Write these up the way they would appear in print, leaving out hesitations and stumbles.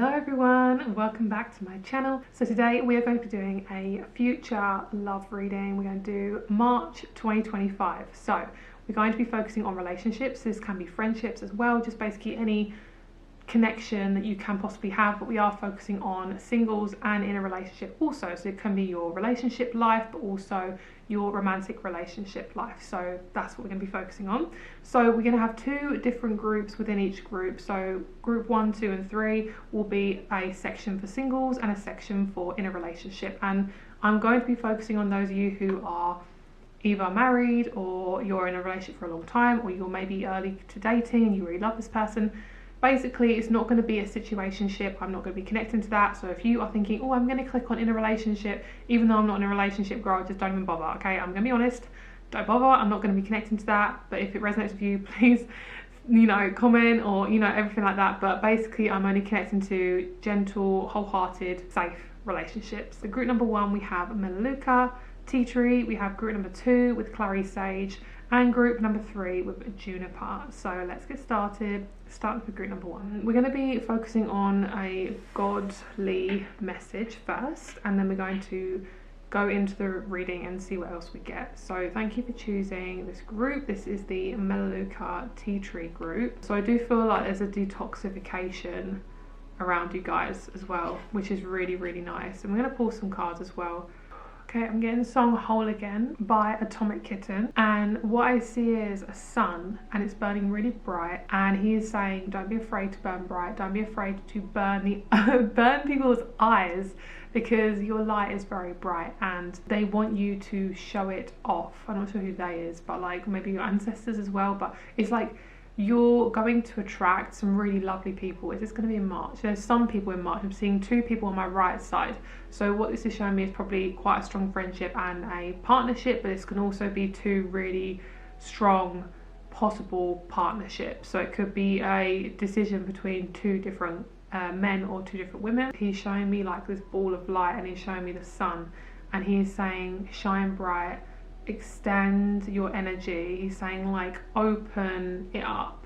Hello everyone and welcome back to my channel. So today we are going to be doing a future love reading. We're going to do March 2025. So we're going to be focusing on relationships. This can be friendships as well, just basically any connection that you can possibly have, but we are focusing on singles and in a relationship also. So it can be your relationship life but also your romantic relationship life. So that's what we're going to be focusing on. So we're going to have two different groups within each group. So group 1, 2 and 3 will be a section for singles and a section for in a relationship, and I'm going to be focusing on those of you who are either married or you're in a relationship for a long time, or you're maybe early to dating and you really love this person. Basically, it's not going to be a situationship. I'm not going to be connecting to that. So if you are thinking, oh, I'm going to click on in a relationship, even though I'm not in a relationship, girl, just don't even bother, okay? I'm going to be honest, don't bother. I'm not going to be connecting to that. But if it resonates with you, please, comment or, everything like that. But basically, I'm only connecting to gentle, wholehearted, safe relationships. So group number 1, we have Melaleuca, Tea Tree. We have group number 2 with Clary Sage, and group number 3 with Juniper. So let's get started. Starting with group number 1. We're going to be focusing on a godly message first, and then we're going to go into the reading and see what else we get. So thank you for choosing this group. This is the Melaleuca Tea Tree group. So I do feel like there's a detoxification around you guys as well, which is really, really nice. And we're going to pull some cards as well. Okay, I'm getting the song Whole Again by Atomic Kitten, and what I see is a sun and it's burning really bright, and he is saying don't be afraid to burn bright, don't be afraid to burn people's eyes, because your light is very bright and they want you to show it off. I'm not sure who they is, but like maybe your ancestors as well, but it's like you're going to attract some really lovely people. Is this going to be in March? There's some people in March. I'm seeing 2 people on my right side. So what this is showing me is probably quite a strong friendship and a partnership, but this can also be 2 really strong possible partnerships. So it could be a decision between 2 different men or 2 different women. He's showing me like this ball of light, and he's showing me the sun, and he's saying shine bright, extend your energy. He's saying like open it up,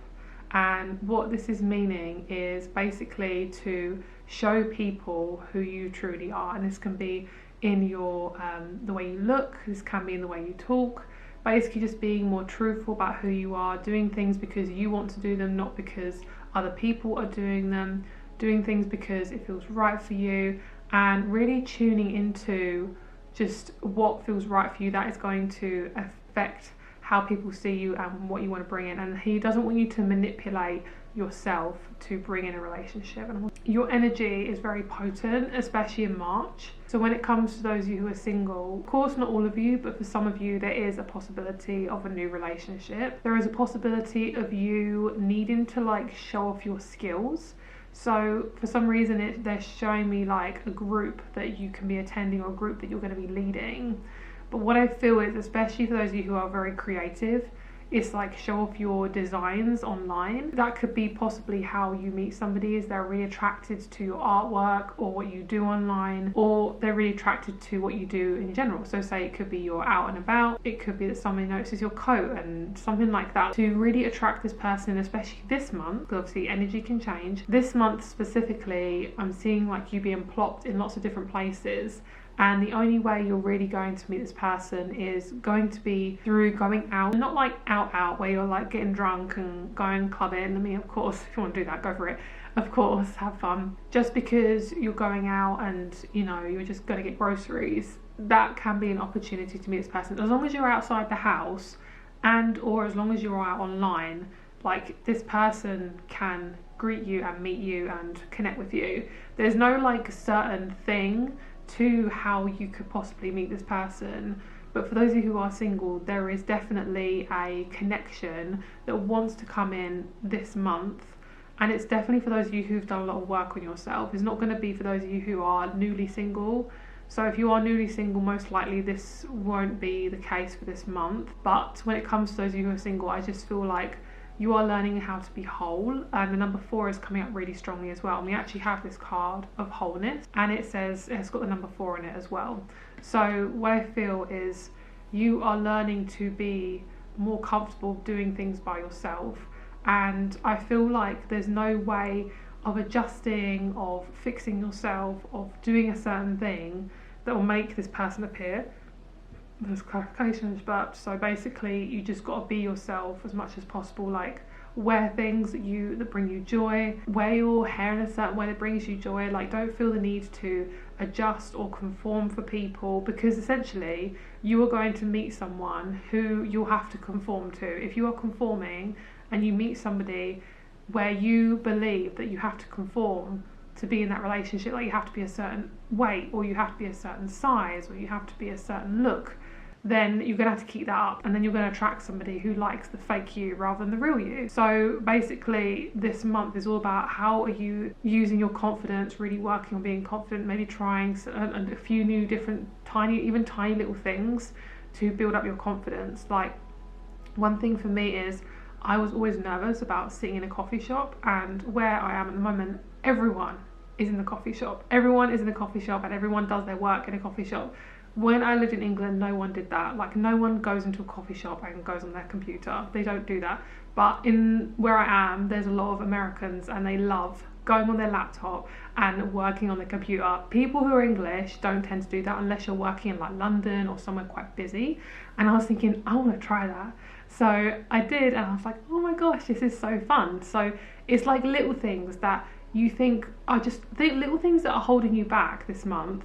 and what this is meaning is basically to show people who you truly are, and this can be in your the way you look, this can be in the way you talk, basically just being more truthful about who you are, doing things because you want to do them, not because other people are doing them, doing things because it feels right for you, and really tuning into just what feels right for you. That is going to affect how people see you and what you want to bring in. And he doesn't want you to manipulate yourself to bring in a relationship. And your energy is very potent, especially in March. So when it comes to those of you who are single, of course not all of you, but for some of you there is a possibility of a new relationship. There is a possibility of you needing to like show off your skills. So for some reason they're showing me like a group that you can be attending, or a group that you're going to be leading. But what I feel is, especially for those of you who are very creative, it's like show off your designs online. That could be possibly how you meet somebody, is they're really attracted to your artwork or what you do online, or they're really attracted to what you do in general. So say it could be you're out and about, it could be that somebody notices your coat and something like that. To really attract this person, especially this month, because obviously energy can change. This month specifically, I'm seeing like you being plopped in lots of different places, and the only way you're really going to meet this person is going to be through going out. Not like out where you're like getting drunk and going clubbing. I mean, of course, if you want to do that, go for it. Of course, have fun. Just because you're going out and you're just going to get groceries, that can be an opportunity to meet this person. As long as you're outside the house, and or as long as you're out online, like this person can greet you and meet you and connect with you. There's no like certain thing to how you could possibly meet this person, but for those of you who are single, there is definitely a connection that wants to come in this month, and it's definitely for those of you who've done a lot of work on yourself. It's not going to be for those of you who are newly single. So if you are newly single, most likely this won't be the case for this month. But when it comes to those of you who are single, I just feel like you are learning how to be whole, and the number 4 is coming up really strongly as well. And we actually have this card of wholeness, and it says it's got the number 4 in it as well. So what I feel is you are learning to be more comfortable doing things by yourself, and I feel like there's no way of adjusting, of fixing yourself, of doing a certain thing that will make this person appear. There's clarifications, but so basically you just got to be yourself as much as possible. Like, wear things that bring you joy, wear your hair in a certain way that brings you joy. Like, don't feel the need to adjust or conform for people, because essentially you are going to meet someone who you'll have to conform to. If you are conforming and you meet somebody where you believe that you have to conform to be in that relationship, like you have to be a certain weight, or you have to be a certain size, or you have to be a certain look, then you're going to have to keep that up, and then you're going to attract somebody who likes the fake you rather than the real you. So basically this month is all about how are you using your confidence, really working on being confident, maybe trying a few new different tiny little things to build up your confidence. Like, one thing for me is I was always nervous about sitting in a coffee shop, and where I am at the moment, everyone is in the coffee shop. Everyone is in the coffee shop and everyone does their work in a coffee shop. When I lived in England, no one did that. Like, no one goes into a coffee shop and goes on their computer. They don't do that. But in where I am, there's a lot of Americans and they love going on their laptop and working on the computer. People who are English don't tend to do that unless you're working in like London or somewhere quite busy. And I was thinking, I want to try that. So I did, and I was like, oh my gosh, this is so fun. So it's like little things that you think are just the little things that are holding you back this month.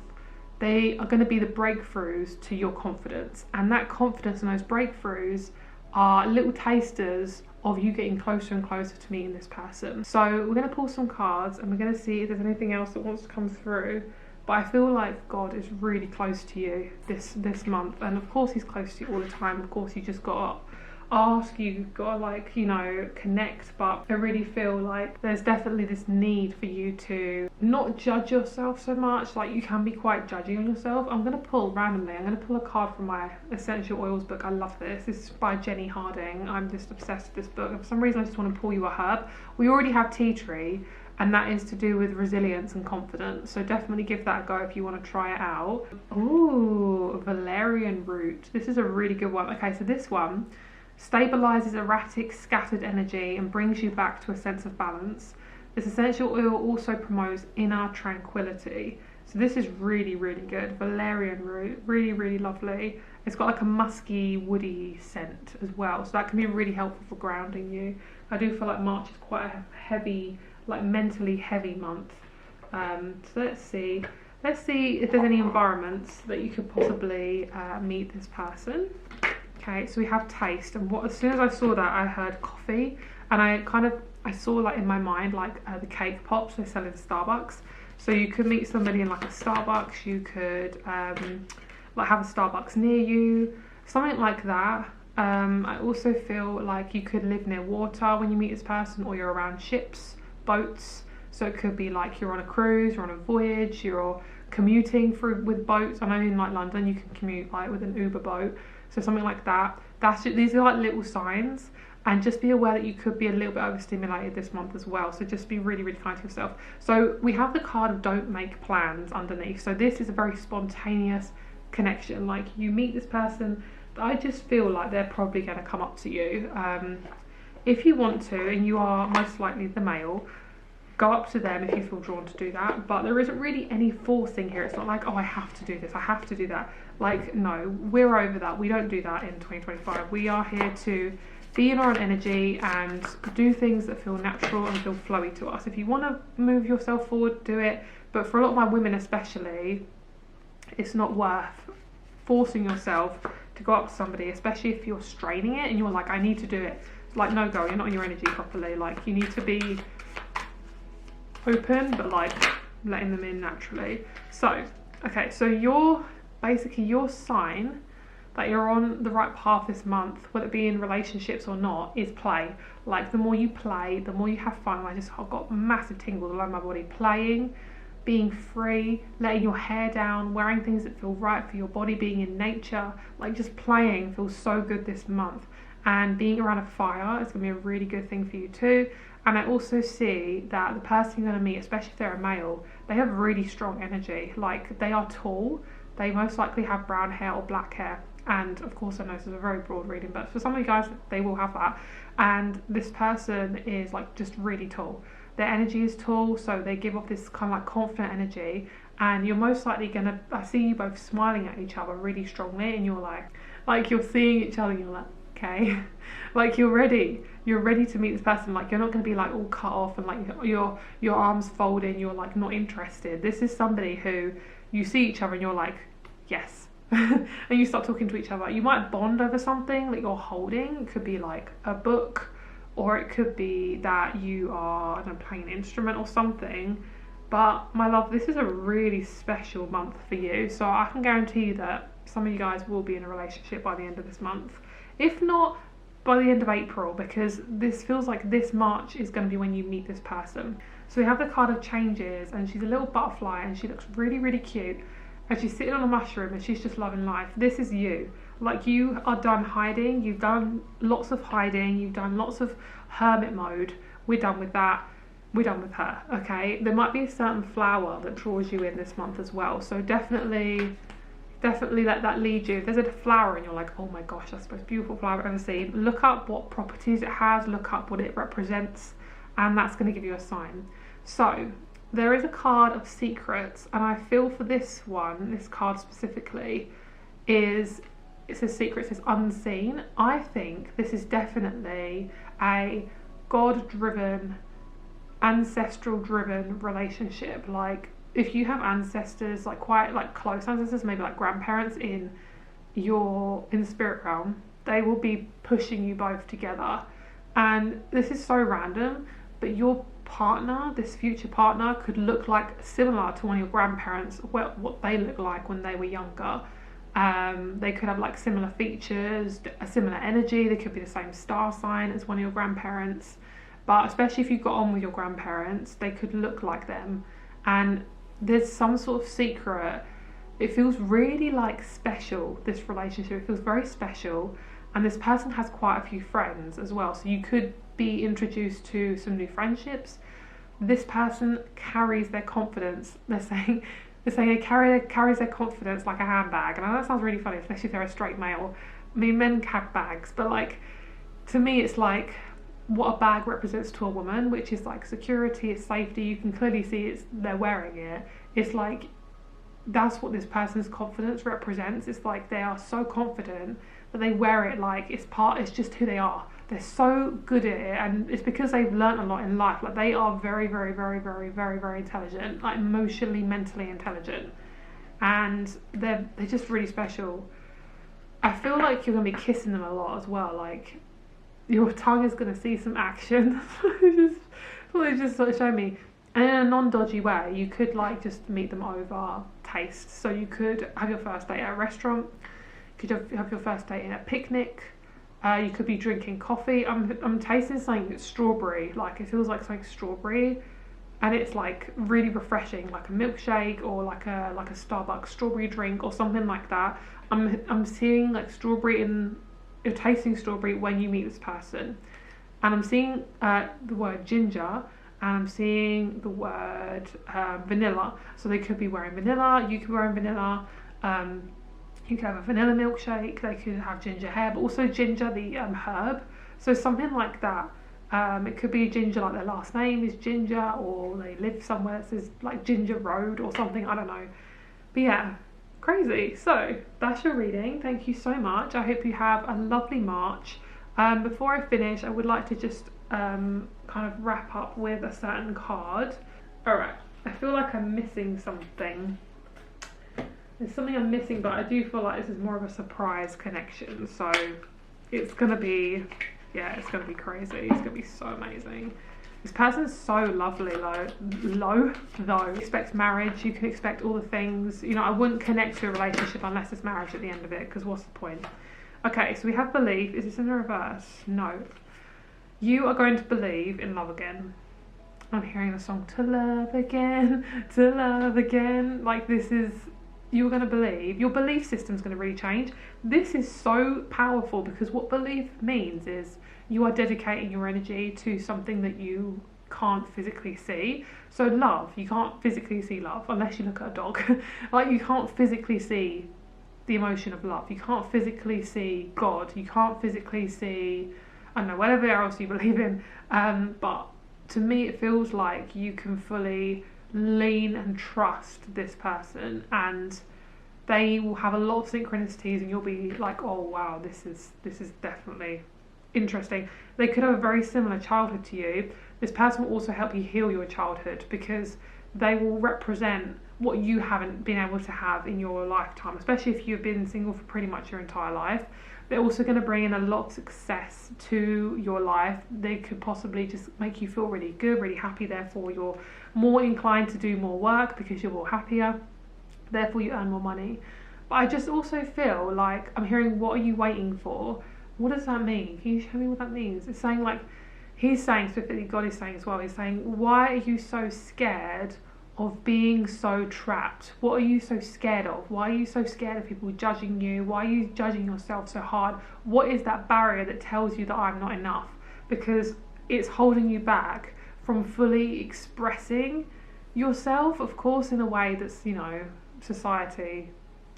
They are going to be the breakthroughs to your confidence, and that confidence and those breakthroughs are little tasters of you getting closer and closer to meeting this person. So we're going to pull some cards and we're going to see if there's anything else that wants to come through. But I feel like God is really close to you this month, and of course he's close to you all the time. Of course, you just got to ask, you've got to, like, you know, connect. But I really feel like there's definitely this need for you to not judge yourself so much. Like, you can be quite judgy on yourself. I'm going to pull randomly, I'm going to pull a card from my essential oils book. I love this. This is by Jenny Harding. I'm just obsessed with this book, and for some reason I just want to pull you a herb. We already have tea tree, and that is to do with resilience and confidence, so definitely give that a go if you want to try it out. Ooh, valerian root. This is a really good one. Okay, so this one stabilizes erratic, scattered energy and brings you back to a sense of balance. This essential oil also promotes inner tranquility. So this is really, really good. Valerian root, really, really lovely. It's got like a musky, woody scent as well, so that can be really helpful for grounding you. I do feel like March is quite a heavy, like mentally heavy month. So let's see if there's any environments that you could possibly meet this person. Okay, so we have taste, and as soon as I saw that, I heard coffee, and I saw like in my mind like the cake pops they sell in Starbucks. So you could meet somebody in like a Starbucks, you could like have a Starbucks near you, something like that. I also feel like you could live near water when you meet this person, or you're around ships, boats. So it could be like you're on a cruise, you're on a voyage, you're commuting with boats. I know in like London you can commute like with an Uber boat. So something like that. These are like little signs, and just be aware that you could be a little bit overstimulated this month as well. So just be really, really kind to yourself. So we have the card of don't make plans underneath. So this is a very spontaneous connection. Like, you meet this person, I just feel like they're probably going to come up to you. If you want to, and you are most likely the male, go up to them if you feel drawn to do that, but there isn't really any forcing here. It's not like, oh, I have to do this, I have to do that. Like, no, we're over that. We don't do that in 2025. We are here to be in our own energy and do things that feel natural and feel flowy to us. If you want to move yourself forward, do it. But for a lot of my women especially, it's not worth forcing yourself to go up to somebody, especially if you're straining it and you're like, I need to do it. It's like, no, girl, you're not in your energy properly. Like, you need to be open, but like letting them in naturally. So, okay, so your sign that you're on the right path this month, whether it be in relationships or not, is play. Like, the more you play, the more you have fun. I've got massive tingles all over my body. Playing, being free, letting your hair down, wearing things that feel right for your body, being in nature, like just playing feels so good this month. And being around a fire is going to be a really good thing for you too. And I also see that the person you're going to meet, especially if they're a male, they have really strong energy. Like, they are tall, they most likely have brown hair or black hair. And of course, I know this is a very broad reading, but for some of you guys, they will have that. And this person is like just really tall. Their energy is tall, so they give off this kind of like confident energy, and you're most likely gonna, I see you both smiling at each other really strongly, and you're like you're seeing each other and you're like, okay, like you're ready to meet this person. Like, you're not going to be like all cut off and like your arms folding, you're like not interested. This is somebody who you see each other and you're like, yes. And you start talking to each other. You might bond over something that you're holding. It could be like a book, or it could be that you are, I don't know, playing an instrument or something. But my love, this is a really special month for you, so I can guarantee you that some of you guys will be in a relationship by the end of this month, if not by the end of April, because this feels like this March is going to be when you meet this person. So we have the card of changes, and she's a little butterfly and she looks really, really cute, and she's sitting on a mushroom and she's just loving life. This is you. Like, you are done hiding. You've done lots of hiding. You've done lots of hermit mode. We're done with that. We're done with her, okay? There might be a certain flower that draws you in this month as well. So definitely let that lead you. If there's a flower and you're like, oh my gosh, that's the most beautiful flower I've ever seen, look up what properties it has, look up what it represents, and that's going to give you a sign. So there is a card of secrets, and I feel for this one, this card specifically, it says secrets, it says unseen. I think this is definitely a God-driven, ancestral-driven relationship. Like, if you have ancestors, like quite like close ancestors, maybe like grandparents in the spirit realm, they will be pushing you both together. And this is so random, but your partner, this future partner, could look like similar to one of your grandparents, what they look like when they were younger. They could have like similar features, a similar energy. They could be the same star sign as one of your grandparents. But especially if you got on with your grandparents, they could look like them. And there's some sort of secret. It feels really like special, this relationship. It feels very special. And this person has quite a few friends as well. So you could be introduced to some new friendships. This person carries their confidence. They're saying it carries their confidence like a handbag. And I know that sounds really funny, especially if they're a straight male. I mean, men have bags, but like, to me, it's like what a bag represents to a woman, which is like security, it's safety. You can clearly see they're wearing it. It's like, that's what this person's confidence represents. It's like they are so confident that they wear it like it's just who they are. They're so good at it, and it's because they've learned a lot in life. Like, they are very, very, very, very, very, very intelligent, like emotionally, mentally intelligent, and they're just really special. I feel like you're gonna be kissing them a lot as well. Like, your tongue is going to see some action. It's just sort of show me. And in a non-dodgy way, you could like just meet them over taste. So you could have your first date at a restaurant. You could have your first date in a picnic. You could be drinking coffee. I'm tasting something that's strawberry. Like, it feels like something strawberry, and it's like really refreshing, like a milkshake or like a Starbucks strawberry drink or something like that. I'm seeing like strawberry in. You're tasting strawberry when you meet this person, and I'm seeing the word ginger, and I'm seeing the word vanilla. So they could be wearing vanilla. You could be wearing vanilla. You could have a vanilla milkshake. They could have ginger hair, but also ginger, the herb. So something like that. It could be ginger, like their last name is Ginger, or they live somewhere that says like Ginger Road or something. I don't know. But yeah. Crazy. So that's your reading. Thank you so much. I hope you have a lovely March. Before I finish, I would like to just kind of wrap up with a certain card. Alright, I feel like I'm missing something. There's something I'm missing, but I do feel like this is more of a surprise connection. So it's gonna be, yeah, it's gonna be crazy. It's gonna be so amazing. This person's so lovely, though. Expect marriage, you can expect all the things. You know, I wouldn't connect to a relationship unless there's marriage at the end of it, because what's the point? Okay, so we have belief. Is this in the reverse? No. You are going to believe in love again. I'm hearing the song, to love again, to love again. Like, this is, you're going to believe. Your belief system's going to really change. This is so powerful, because what belief means is you are dedicating your energy to something that you can't physically see. So love, you can't physically see love unless you look at a dog. Like, you can't physically see the emotion of love. You can't physically see God. You can't physically see, I don't know, whatever else you believe in. But to me it feels like you can fully lean and trust this person, and they will have a lot of synchronicities, and you'll be like, oh wow, this is definitely interesting. They could have a very similar childhood to you. This person will also help you heal your childhood, because they will represent what you haven't been able to have in your lifetime, especially if you've been single for pretty much your entire life. They're also going to bring in a lot of success to your life. They could possibly just make you feel really good, really happy, therefore you're more inclined to do more work because you're more happier, therefore you earn more money. But I just also feel like I'm hearing, what are you waiting for? What does that mean? Can you show me what that means? It's saying, like, he's saying specifically, God is saying as well, he's saying, why are you so scared of being so trapped? What are you so scared of? Why are you so scared of people judging you? Why are you judging yourself so hard? What is that barrier that tells you that I'm not enough? Because it's holding you back from fully expressing yourself, of course, in a way that's, you know, society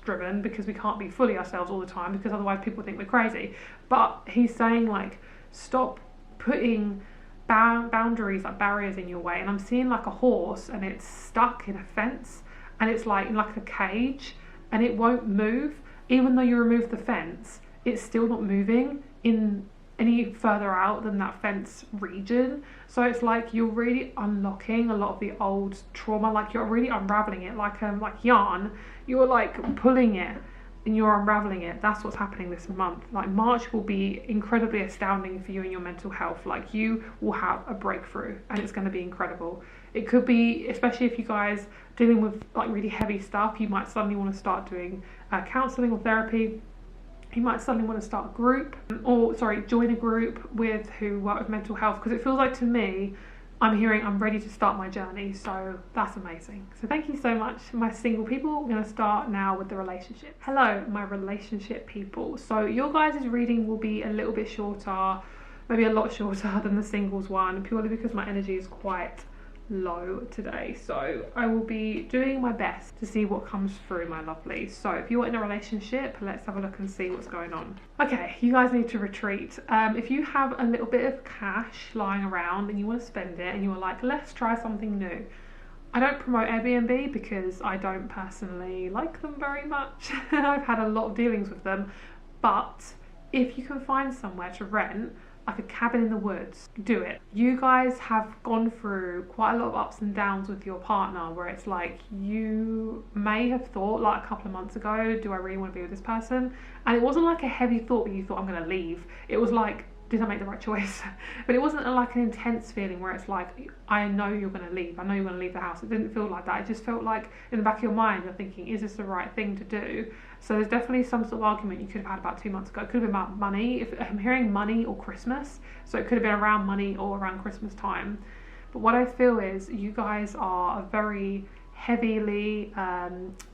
driven, because we can't be fully ourselves all the time, because otherwise people think we're crazy. But he's saying, like, stop putting boundaries, like barriers, in your way. And I'm seeing like a horse, and it's stuck in a fence, and it's like in like a cage, and it won't move. Even though you remove the fence, it's still not moving in any further out than that fence region. So it's like you're really unlocking a lot of the old trauma, like you're really unraveling it, like yarn. You're like pulling it and you're unraveling it. That's what's happening this month. Like March will be incredibly astounding for you and your mental health. Like you will have a breakthrough, and it's going to be incredible. It could be, especially if you guys dealing with like really heavy stuff, you might suddenly want to start doing counselling or therapy. You might suddenly want to start a group, join a group with who work with mental health, because it feels like, to me, I'm hearing I'm ready to start my journey. So that's amazing. So thank you so much, my single people. We're going to start now with the relationship. Hello, my relationship people. So your guys' reading will be a little bit shorter, maybe a lot shorter than the singles one, purely because my energy is quite low today. So I will be doing my best to see what comes through, my lovely. So if you're in a relationship, let's have a look and see what's going on. Okay, you guys need to retreat. If you have a little bit of cash lying around and you want to spend it, and you're like, let's try something new. I don't promote Airbnb because I don't personally like them very much. I've had a lot of dealings with them, but if you can find somewhere to rent, like a cabin in the woods, do it. You guys have gone through quite a lot of ups and downs with your partner, where it's like you may have thought, like a couple of months ago, do I really want to be with this person? And it wasn't like a heavy thought where you thought, I'm going to leave. It was like, did I make the right choice? But it wasn't like an intense feeling where it's like, I know you're going to leave. I know you're going to leave the house. It didn't feel like that. It just felt like in the back of your mind, you're thinking, is this the right thing to do? So there's definitely some sort of argument you could have had about 2 months ago. It could have been about money. If I'm hearing money or Christmas, so it could have been around money or around Christmas time. But what I feel is you guys are a very heavily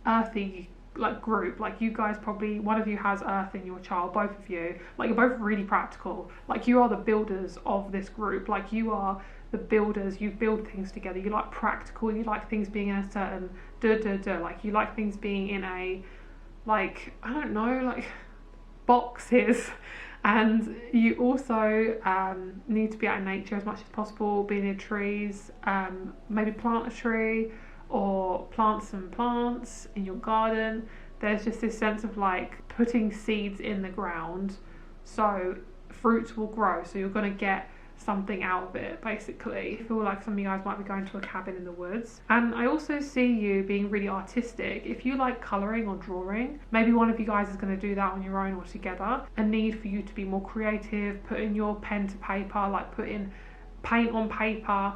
earthy like group. Like you guys, probably one of you has earth in your child, both of you. Like you're both really practical. Like you are the builders of this group. Like you are the builders. You build things together. You like practical. You like things being in a certain like you like things being in a, like, I don't know, like boxes. And you also need to be out in nature as much as possible, be near trees, maybe plant a tree or plant some plants in your garden. There's just this sense of like putting seeds in the ground so fruits will grow, so you're going to get something out of it, basically. I feel like some of you guys might be going to a cabin in the woods. And I also see you being really artistic. If you like colouring or drawing, maybe one of you guys is going to do that on your own or together. A need for you to be more creative, putting your pen to paper, like putting paint on paper.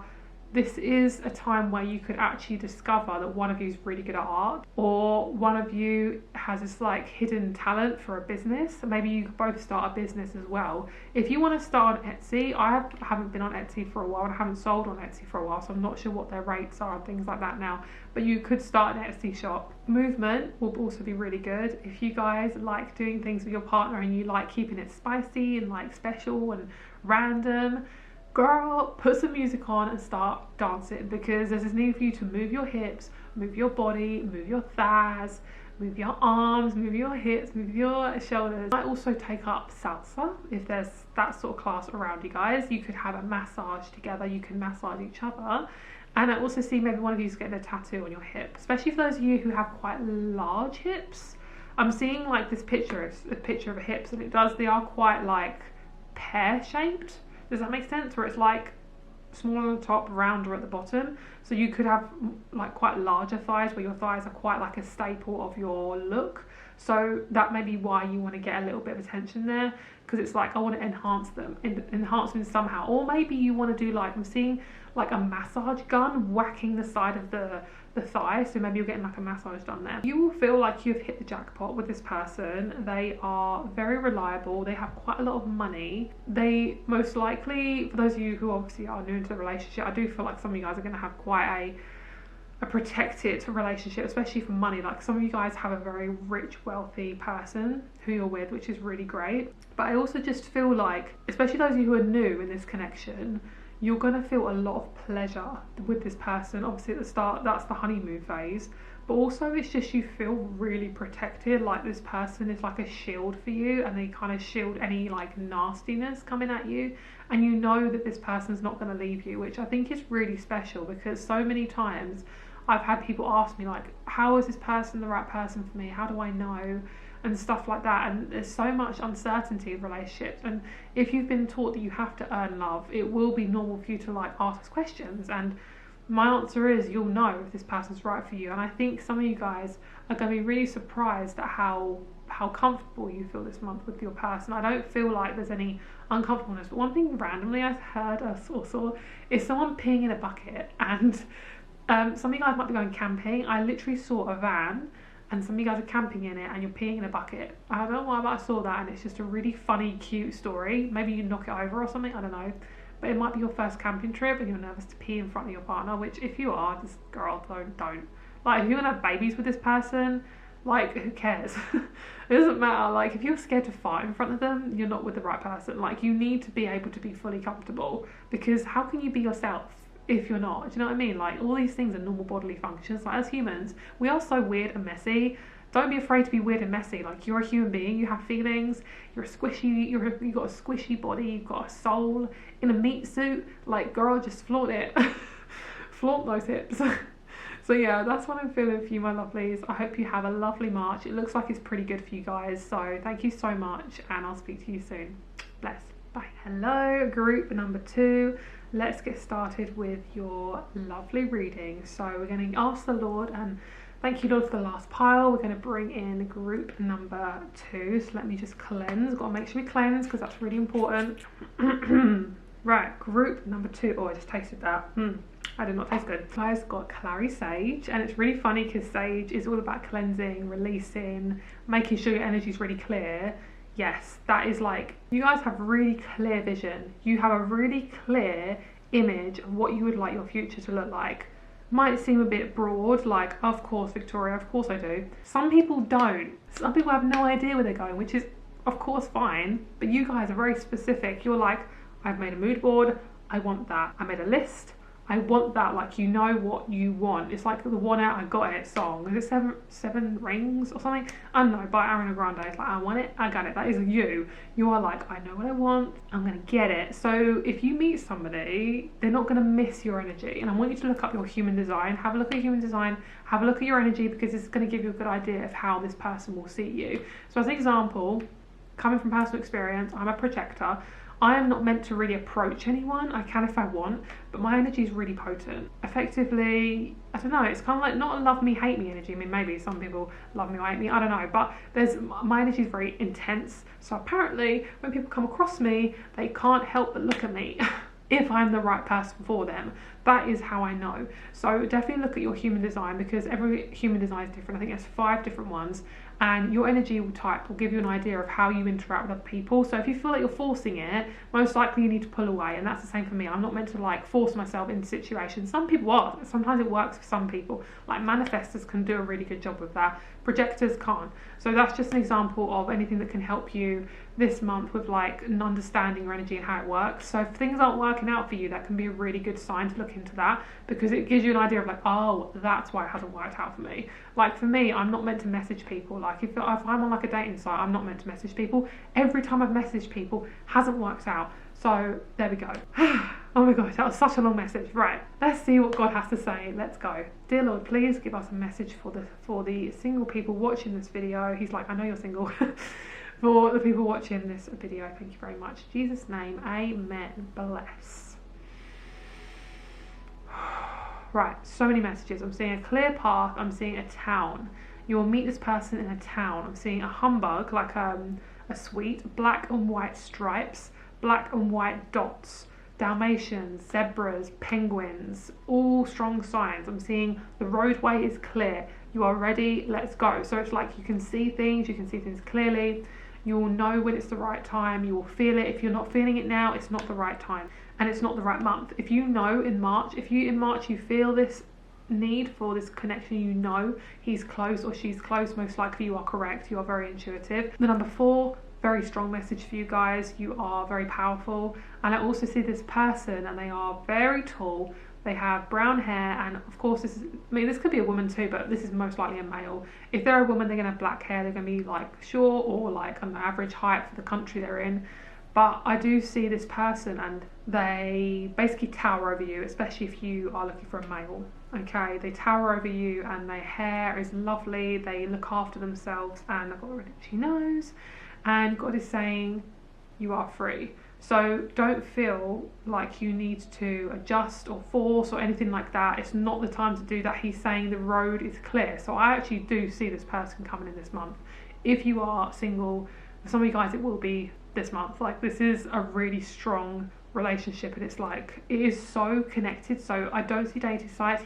This is a time where you could actually discover that one of you is really good at art, or one of you has this like hidden talent for a business. Maybe you could both start a business as well. If you want to start on Etsy, I haven't been on Etsy for a while, and I haven't sold on Etsy for a while, so I'm not sure what their rates are and things like that now, but you could start an Etsy shop. Movement will also be really good. If you guys like doing things with your partner and you like keeping it spicy and like special and random, girl, put some music on and start dancing, because there's this need for you to move your hips, move your body, move your thighs, move your arms, move your hips, move your shoulders. I also take up salsa if there's that sort of class around you guys. You could have a massage together, you can massage each other. And I also see maybe one of you is getting a tattoo on your hip, especially for those of you who have quite large hips. I'm seeing like this picture, it's a picture of hips, and they are quite like pear shaped. Does that make sense? Where it's like smaller on the top, rounder at the bottom. So you could have like quite larger thighs, where your thighs are quite like a staple of your look. So that may be why you want to get a little bit of attention there, because it's like I want to enhance them somehow. Or maybe you want to do like, I'm seeing like a massage gun whacking the side of the thigh, so maybe you're getting like a massage done there. You will feel like you've hit the jackpot with this person. They are very reliable, they have quite a lot of money. They most likely, for those of you who obviously are new into the relationship, I do feel like some of you guys are going to have quite a protected relationship, especially for money. Like some of you guys have a very rich, wealthy person who you're with, which is really great. But I also just feel like, especially those of you who are new in this connection, you're going to feel a lot of pleasure with this person. Obviously at the start, that's the honeymoon phase, but also it's just you feel really protected, like this person is like a shield for you, and they kind of shield any like nastiness coming at you, and you know that this person's not going to leave you, which I think is really special, because so many times I've had people ask me like, how is this person the right person for me? How do I know? And stuff like that. And there's so much uncertainty in relationships, and if you've been taught that you have to earn love, it will be normal for you to like ask questions, and my answer is you'll know if this person's right for you. And I think some of you guys are going to be really surprised at how comfortable you feel this month with your person. I don't feel like there's any uncomfortableness, but one thing randomly I heard or saw is someone peeing in a bucket, and some of you guys might be going camping. I literally saw a van and some of you guys are camping in it and you're peeing in a bucket. I don't know why, but I saw that, and it's just a really funny, cute story. Maybe you knock it over or something, I don't know. But it might be your first camping trip and you're nervous to pee in front of your partner, which if you are, just girl, don't. Like if you're gonna have babies with this person, like who cares? It doesn't matter. Like if you're scared to fart in front of them, you're not with the right person. Like you need to be able to be fully comfortable, because how can you be yourself if you're not? Do you know what I mean? Like all these things are normal bodily functions. Like as humans, we are so weird and messy. Don't be afraid to be weird and messy. Like you're a human being, you have feelings, you've got a squishy body, you've got a soul in a meat suit. Like girl, just flaunt it. Flaunt those hips. So yeah, that's what I'm feeling for you, my lovelies. I hope you have a lovely March. It looks like it's pretty good for you guys. So thank you so much, and I'll speak to you soon. Bless. Bye. Hello, group number 2. Let's get started with your lovely reading. So we're going to ask the Lord, and thank you, Lord, for the last pile. We're going to bring in group number 2. So let me just cleanse. Got to make sure we cleanse because that's really important. Right, group number 2. Oh, I just tasted that. I did not taste good. Guys, got clary sage, and it's really funny because sage is all about cleansing, releasing, making sure your energy is really clear. Yes, that is like, you guys have really clear vision. You have a really clear image of what you would like your future to look like. Might seem a bit broad, like, of course, Victoria, of course I do. Some people don't. Some people have no idea where they're going, which is, of course, fine. But you guys are very specific. You're like, I've made a mood board. I want that. I made a list. I want that. Like, you know what you want. It's like the One Out I Got It song. Is it seven Rings or something? I don't know, by Ariana Grande. It's like, I want it, I got it. That is you. You are like, I know what I want, I'm gonna get it. So if you meet somebody, they're not gonna miss your energy. And I want you to look up your human design. Have a look at human design. Have a look at your energy, because it's gonna give you a good idea of how this person will see you. So as an example, coming from personal experience, I'm a projector. I am not meant to really approach anyone. I can if I want, but my energy is really potent. Effectively, I don't know, it's kind of like not a love me, hate me energy. I mean, maybe some people love me or hate me, I don't know, but my energy is very intense. So apparently when people come across me, they can't help but look at me if I'm the right person for them. That is how I know. So definitely look at your human design, because every human design is different. I think there's 5 different ones, and your energy type will give you an idea of how you interact with other people. So if you feel like you're forcing it, most likely you need to pull away, and that's the same for me. I'm not meant to like force myself into situations. Some people are. Sometimes it works for some people. Like manifestors can do a really good job with that. Projectors can't. So that's just an example of anything that can help you this month with like understanding your energy and how it works. So if things aren't working out for you, that can be a really good sign to look look into that, because it gives you an idea of like, oh, that's why it hasn't worked out for me. Like for me, I'm not meant to message people. Like if I'm on like a dating site, I'm not meant to message people. Every time I've messaged people, hasn't worked out. So there we go. Oh my gosh, that was such a long message. Right, let's see what God has to say. Let's go. Dear Lord, please give us a message for the single people watching this video. He's like, I know you're single. For the people watching this video, thank you very much. In Jesus' name, amen. Bless. Right, so many messages. I'm seeing a clear path. I'm seeing a town. You will meet this person in a town. I'm seeing a humbug, like a sweet, black and white stripes, black and white dots, Dalmatians, zebras, penguins, all strong signs. I'm seeing the roadway is clear. You are ready, let's go. So it's like you can see things clearly. You will know when it's the right time. You will feel it. If you're not feeling it now, it's not the right time. And it's not the right month. If you know in March, you feel this need for this connection, you know he's close or she's close, most likely you are correct. You are very intuitive. The number 4, very strong message for you guys. You are very powerful. And I also see this person, and they are very tall. They have brown hair, and of course this could be a woman too, but this is most likely a male. If they're a woman, they're gonna have black hair. They're gonna be like short or like on the average height for the country they're in. But I do see this person, and they basically tower over you, especially if you are looking for a male. Okay, they tower over you, and their hair is lovely. They look after themselves, and I've got a really itchy nose. And God is saying, you are free. So don't feel like you need to adjust or force or anything like that. It's not the time to do that. He's saying the road is clear. So I actually do see this person coming in this month. If you are single, for some of you guys, it will be this month. Like this is a really strong relationship, and it's like, it is so connected. So I don't see dating sites.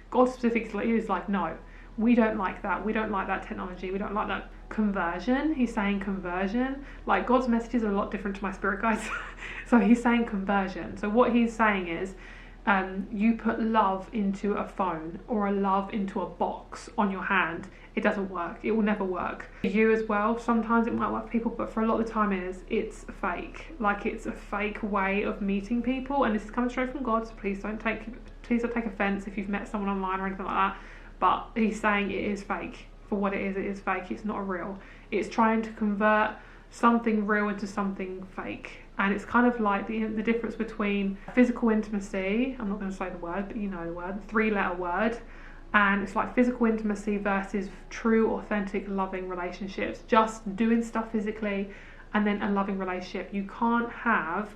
God specifically is like, no, we don't like that. We don't like that technology. We don't like that conversion. He's saying conversion. Like God's messages are a lot different to my spirit guides. So he's saying conversion. So what he's saying is, you put love into a phone or a love into a box on your hand, it doesn't work. It will never work. For you as well, sometimes it might work for people, but for a lot of the time it's fake. Like it's a fake way of meeting people, and this is coming straight from God, so please don't take offense if you've met someone online or anything like that. But he's saying it is fake. For what it is fake. It's not real. It's trying to convert something real into something fake. And it's kind of like the difference between physical intimacy, I'm not going to say the word, but you know the word, 3-letter word, and it's like physical intimacy versus true, authentic, loving relationships. Just doing stuff physically and then a loving relationship. You can have,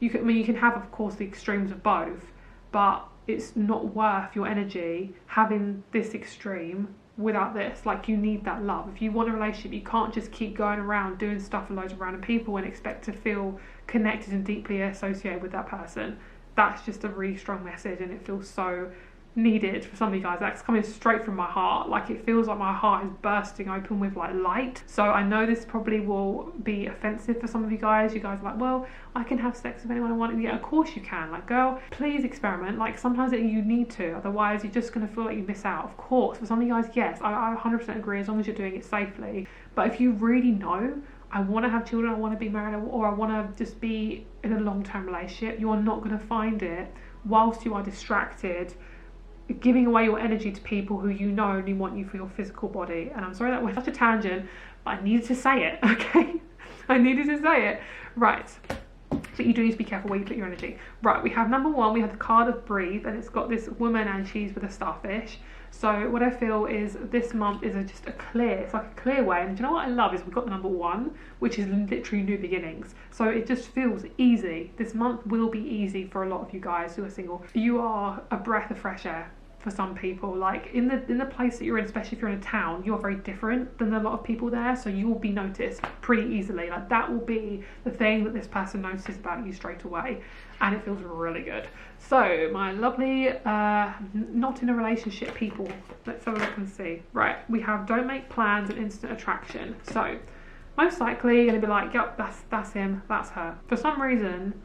of course, the extremes of both, but it's not worth your energy having this extreme without this. Like you need that love. If you want a relationship, you can't just keep going around doing stuff with loads of random people and expect to feel connected and deeply associated with that person. That's just a really strong message, and it feels so needed for some of you guys. That's coming straight from my heart. Like it feels like my heart is bursting open with like light. So I know this probably will be offensive for some of you guys. You guys are like, well, I can have sex with anyone I want. Yeah, of course you can. Like, girl, please experiment. Like sometimes you need to, otherwise you're just going to feel like you miss out. Of course, for some of you guys, yes, I 100% agree, as long as you're doing it safely. But if you really know, I want to have children, I want to be married, or I want to just be in a long-term relationship, you are not going to find it whilst you are distracted giving away your energy to people who you know only want you for your physical body. And I'm sorry that went such a tangent, but I needed to say it, okay? I needed to say it. Right. But you do need to be careful where you put your energy. Right, we have number 1, we have the card of breathe, and it's got this woman and she's with a starfish. So what I feel is this month is it's like a clear way. And do you know what I love is we've got the number 1, which is literally new beginnings. So it just feels easy. This month will be easy for a lot of you guys who are single. You are a breath of fresh air for some people. Like in the place that you're in, especially if you're in a town, you're very different than a lot of people there, so you will be noticed pretty easily. Like that will be the thing that this person notices about you straight away, and it feels really good. So my lovely not in a relationship people, let's have a look and see. Right, we have don't make plans and instant attraction. So most likely you're gonna be like, yep, that's him, that's her. For some reason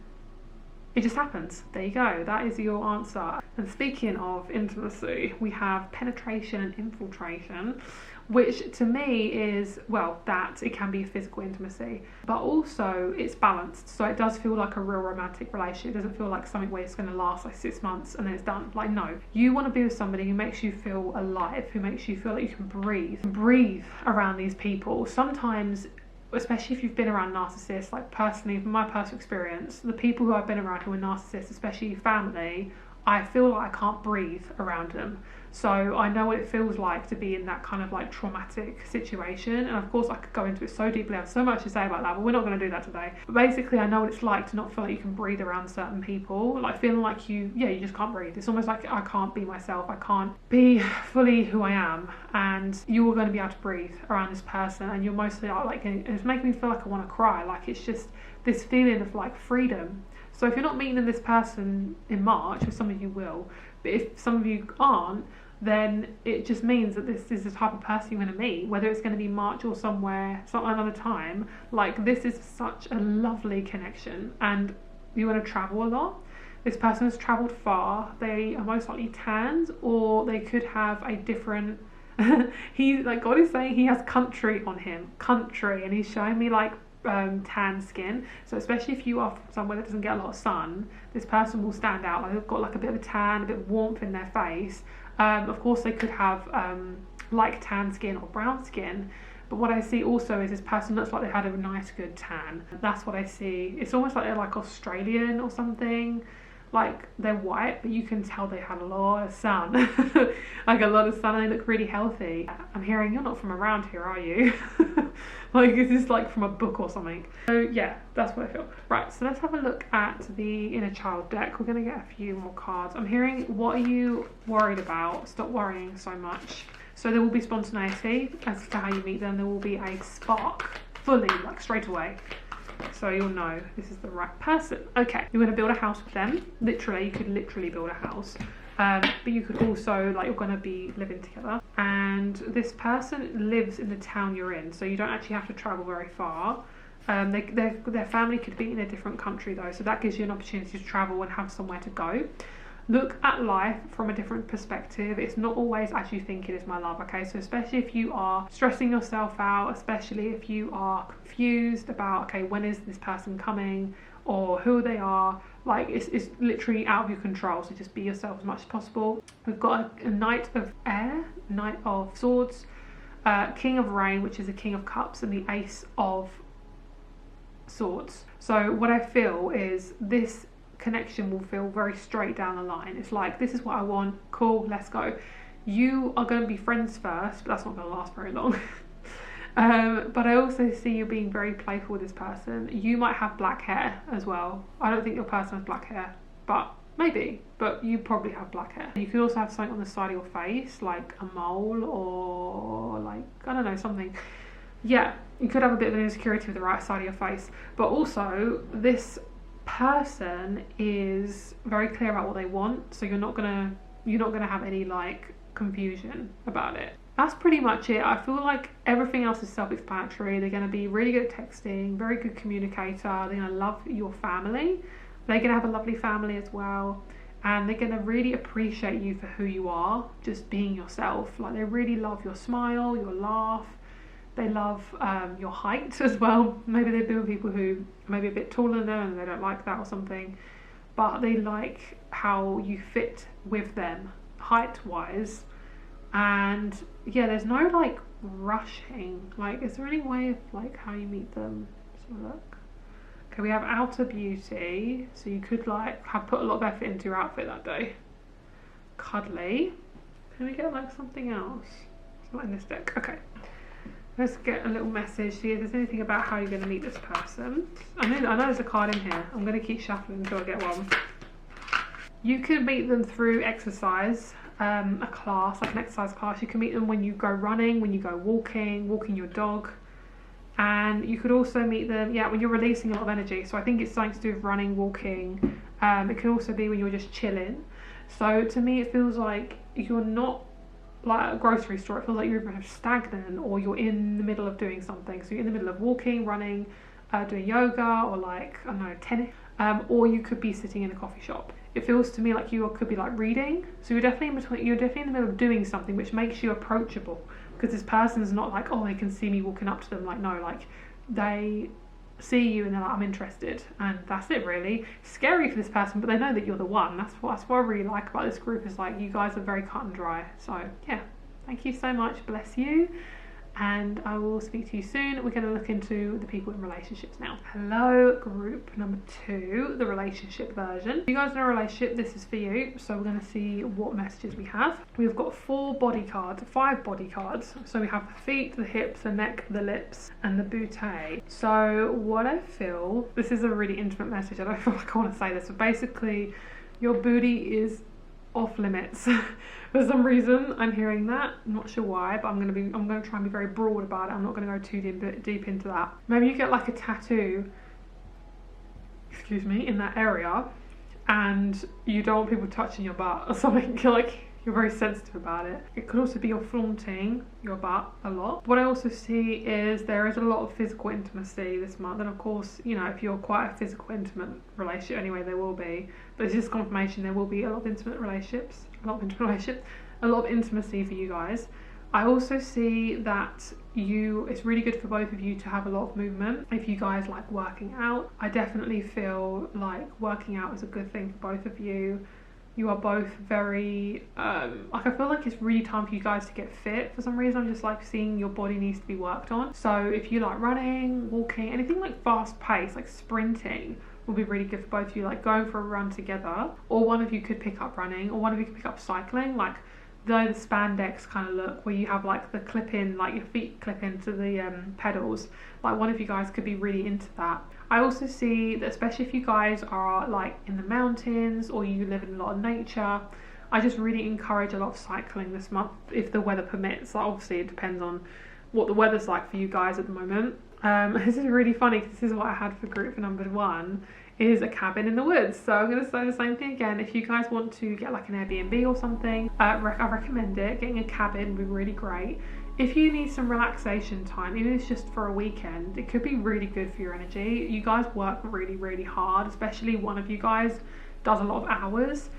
it just happens. There you go. That is your answer. And speaking of intimacy, we have penetration and infiltration, which to me is, well, that it can be physical intimacy, but also it's balanced. So it does feel like a real romantic relationship. It doesn't feel like something where it's going to last like 6 months and then it's done. Like, no, you want to be with somebody who makes you feel alive, who makes you feel like you can breathe around these people. Sometimes, especially if you've been around narcissists, like personally, from my personal experience, the people who I've been around who are narcissists, especially family, I feel like I can't breathe around them. So I know what it feels like to be in that kind of like traumatic situation. And of course I could go into it so deeply, I have so much to say about that, but we're not going to do that today. But basically I know what it's like to not feel like you can breathe around certain people, like feeling like you just can't breathe. It's almost like I can't be myself, I can't be fully who I am, and you're going to be able to breathe around this person, and you're mostly like, it's making me feel like I want to cry. Like, it's just this feeling of like freedom. So if you're not meeting this person in March, or some of you will, but if some of you aren't, then it just means that this is the type of person you're going to meet, whether it's going to be March or some another time. Like, this is such a lovely connection, and you want to travel a lot. This person has travelled far. They are most likely tanned, or they could have a different God is saying he has country on him, and he's showing me like tan skin. So especially if you are from somewhere that doesn't get a lot of sun, this person will stand out. Like, they've got like a bit of a tan, a bit of warmth in their face. Of course they could have like tan skin or brown skin, but what I see also is this person looks like they had a nice good tan. That's what I see. It's almost like they're like Australian or something. Like, they're white, but you can tell they had a lot of sun. Like a lot of sun, and they look really healthy. I'm hearing you're not from around here, are you? Like, is this like from a book or something? So yeah, that's what I feel. Right, so let's have a look at the inner child deck. We're going to get a few more cards. I'm hearing, what are you worried about? Stop worrying so much. So there will be spontaneity as to how you meet them. There will be a spark, fully, like straight away. So you'll know this is the right person. Okay, you're going to build a house with them. Literally, you could literally build a house. But you could also, like, you're going to be living together. And this person lives in the town you're in, so you don't actually have to travel very far. Their family could be in a different country though, so that gives you an opportunity to travel and have somewhere to go. Look at life from a different perspective. It's not always as you think it is, my love, okay? So especially if you are stressing yourself out, especially if you are confused about, okay, when is this person coming or who they are, like, it's literally out of your control. So just be yourself as much as possible. We've got a Knight of Air, Knight of Swords, King of Rain, which is a King of Cups, and the Ace of Swords. So what I feel is this connection will feel very straight down the line. It's like, this is what I want, cool, let's go. You are going to be friends first, but that's not going to last very long. But I also see you being very playful with this person. You might have black hair as well. I don't think your person has black hair, but maybe, but you probably have black hair. You could also have something on the side of your face, like a mole, or like, I don't know, something. Yeah, you could have a bit of an insecurity with the right side of your face, but also this person is very clear about what they want, so you're not gonna have any like confusion about it. That's pretty much it. I feel like everything else is self-explanatory. They're going to be really good at texting, very good communicator. They're going to love your family. They're going to have a lovely family as well, and they're going to really appreciate you for who you are, just being yourself. Like, they really love your smile, your laugh. They love your height as well. Maybe they've been with people who are maybe a bit taller than them and they don't like that or something, but they like how you fit with them height-wise. And yeah, there's no like rushing. Like, is there any way of like how you meet them? Let's have a look. Okay, we have outer beauty, so you could like have put a lot of effort into your outfit that day. Cuddly. Can we get like something else? It's not in this deck. Okay. Let's get a little message, see if there's anything about how you're going to meet this person. I know there's a card in here. I'm going to keep shuffling until I get one. You could meet them through exercise, a class, like an exercise class. You can meet them when you go running, when you go walking your dog. And you could also meet them, yeah, when you're releasing a lot of energy. So I think it's something to do with running, walking. It can also be when you're just chilling. So to me, it feels like you're not like a grocery store. It feels like you're either stagnant or you're in the middle of doing something. So you're in the middle of walking, running, doing yoga, or like, I don't know, tennis. or you could be sitting in a coffee shop. It feels to me like you could be like reading, so you're definitely in the middle of doing something, which makes you approachable, because this person's not like, oh, they can see me walking up to them. Like, no, like they see you and they're like, I'm interested, and that's it really. It's scary for this person, but they know that you're the one. That's what I really like about this group, is like you guys are very cut and dry. So yeah, thank you so much, bless you, and I will speak to you soon. We're going to look into the people in relationships now. Hello, group number 2, the relationship version. If you guys are in a relationship, this is for you. So we're going to see what messages we have. We've got 5 body cards. So we have the feet, the hips, the neck, the lips, and the bouquet. So what I feel, this is a really intimate message. I don't feel like I want to say this, but basically your booty is off limits. For some reason I'm hearing that. I'm not sure why, but I'm gonna try and be very broad about it. I'm not gonna go too deep into that. Maybe you get like a tattoo, excuse me, in that area, and you don't want people touching your butt or something. You're very sensitive about it. It could also be you're flaunting your butt a lot. What I also see is there is a lot of physical intimacy this month, and of course, you know, if you're quite a physical intimate relationship anyway, there will be, but it's just confirmation there will be a lot of intimate relationships, a lot of intimacy for you guys. I also see that it's really good for both of you to have a lot of movement. If you guys like working out, I definitely feel like working out is a good thing for both of you. You are both very, like I feel like it's really time for you guys to get fit. For some reason, I'm just like seeing your body needs to be worked on. So if you like running, walking, anything like fast pace, like sprinting, will be really good for both of you, like going for a run together, or one of you could pick up running, or one of you could pick up cycling, like the spandex kind of look where you have like the clip in, like your feet clip into the pedals. Like one of you guys could be really into that. I also see that especially if you guys are like in the mountains or you live in a lot of nature, I just really encourage a lot of cycling this month if the weather permits. Like obviously it depends on what the weather's like for you guys at the moment. This is really funny because this is what I had for group number 1, is a cabin in the woods. So I'm going to say the same thing again. If you guys want to get like an Airbnb or something, I recommend it. Getting a cabin would be really great. If you need some relaxation time, even if it's just for a weekend, it could be really good for your energy. You guys work really, really hard, especially one of you guys does a lot of hours,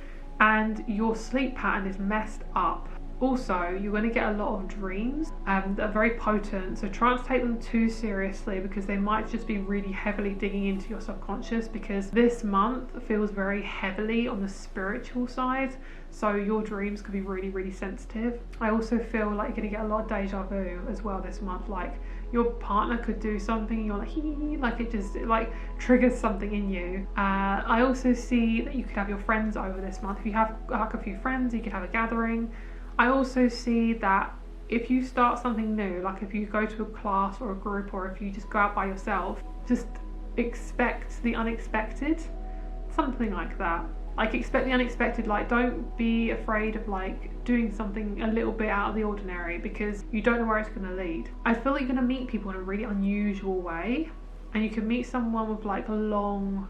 and your sleep pattern is messed up. Also, you're going to get a lot of dreams that are very potent, so try not to take them too seriously, because they might just be really heavily digging into your subconscious, because this month feels very heavily on the spiritual side, so your dreams could be really, really sensitive. I also feel like you're going to get a lot of deja vu as well this month, like your partner could do something and you're like, hee, like it like triggers something in you. I also see that you could have your friends over this month. If you have like a few friends, you could have a gathering. I also see that if you start something new, like if you go to a class or a group, or if you just go out by yourself, just expect the unexpected, something like that. Like expect the unexpected, like don't be afraid of like doing something a little bit out of the ordinary, because you don't know where it's going to lead. I feel like you're going to meet people in a really unusual way, and you can meet someone with like long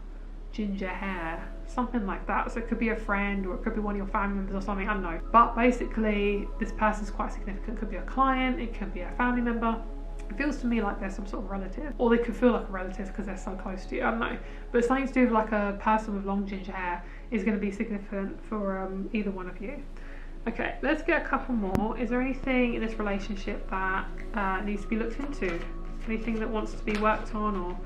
ginger hair, something like that. So it could be a friend, or it could be one of your family members or something, I don't know. But basically this person's quite significant. It could be a client, it could be a family member. It feels to me like they're some sort of relative, or they could feel like a relative because they're so close to you, I don't know. But something to do with like a person with long ginger hair is going to be significant for either one of you. Okay, let's get a couple more. Is there anything in this relationship that needs to be looked into? Anything that wants to be worked on or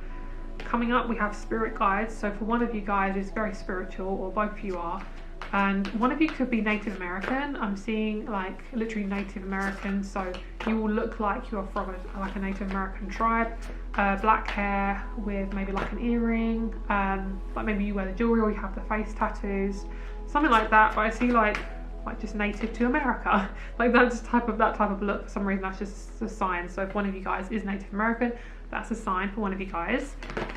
coming up? We have spirit guides. So for one of you guys it's very spiritual, or both of you are, and one of you could be Native American. I'm seeing like literally Native American, so you will look like you're from like a Native American tribe. Black hair with maybe like an earring, like maybe you wear the jewelry or you have the face tattoos, something like that. But I see like just native to America, like that type of look. For some reason that's just a sign. So if one of you guys is Native American, that's a sign for one of you guys.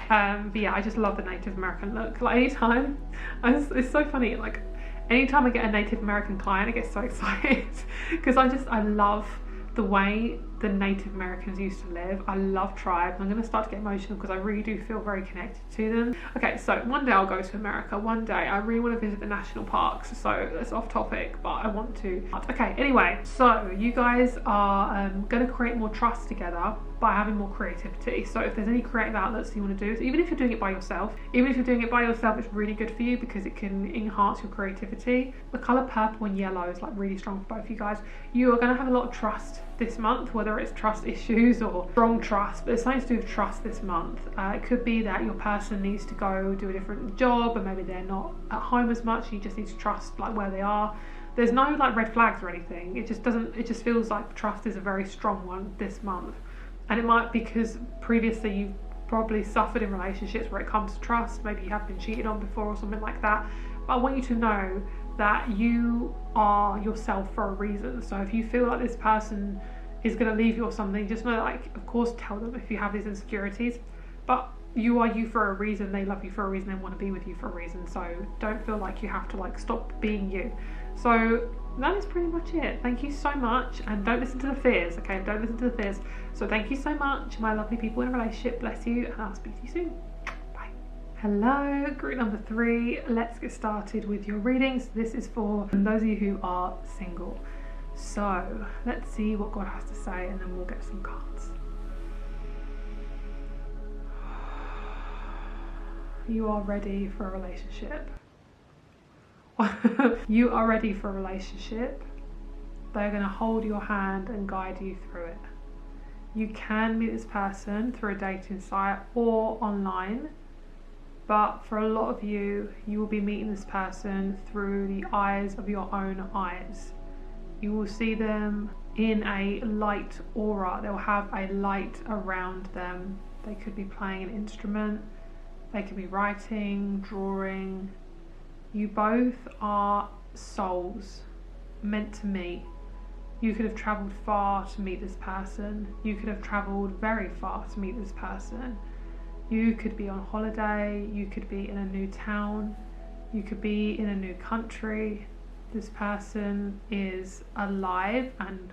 But yeah, I just love the Native American look. Like anytime, it's so funny, like anytime I get a Native American client I get so excited because I love the way the Native Americans used to live. I love tribes. I'm going to start to get emotional because I really do feel very connected to them. Okay, so one day I'll go to America. One day I really want to visit the national parks. So that's off topic, but I want to. Okay, anyway, so you guys are going to create more trust together by having more creativity. So if there's any creative outlets you want to do, even if you're doing it by yourself, it's really good for you because it can enhance your creativity. The colour purple and yellow is like really strong for both of you guys. You are going to have a lot of trust this month, whether it's trust issues or strong trust, but it's something to do with trust this month. It could be that your person needs to go do a different job and maybe they're not at home as much. You just need to trust like where they are. There's no like red flags or anything. It just feels like trust is a very strong one this month. And it might be because previously you've probably suffered in relationships where it comes to trust. Maybe you have been cheated on before or something like that. But I want you to know that you are yourself for a reason. So if you feel like this person is going to leave you or something, just know that, like, of course, tell them if you have these insecurities. But you are you for a reason. They love you for a reason. They want to be with you for a reason. So don't feel like you have to like stop being you. So that is pretty much it. Thank you so much, and don't listen to the fears, okay? Don't listen to the fears. So thank you so much, my lovely people in a relationship. Bless you, and I'll speak to you soon. Bye. Hello, group number 3. Let's get started with your readings. This is for those of you who are single. So let's see what God has to say, and then we'll get some cards. You are ready for a relationship. You are ready for a relationship. They're going to hold your hand and guide you through it. You can meet this person through a dating site or online, but for a lot of you, you will be meeting this person through the eyes of your own eyes. You will see them in a light aura. They'll have a light around them. They could be playing an instrument. They could be writing, drawing. You both are souls meant to meet. You could have travelled far to meet this person. You could have travelled very far to meet this person. You could be on holiday. You could be in a new town. You could be in a new country. This person is alive and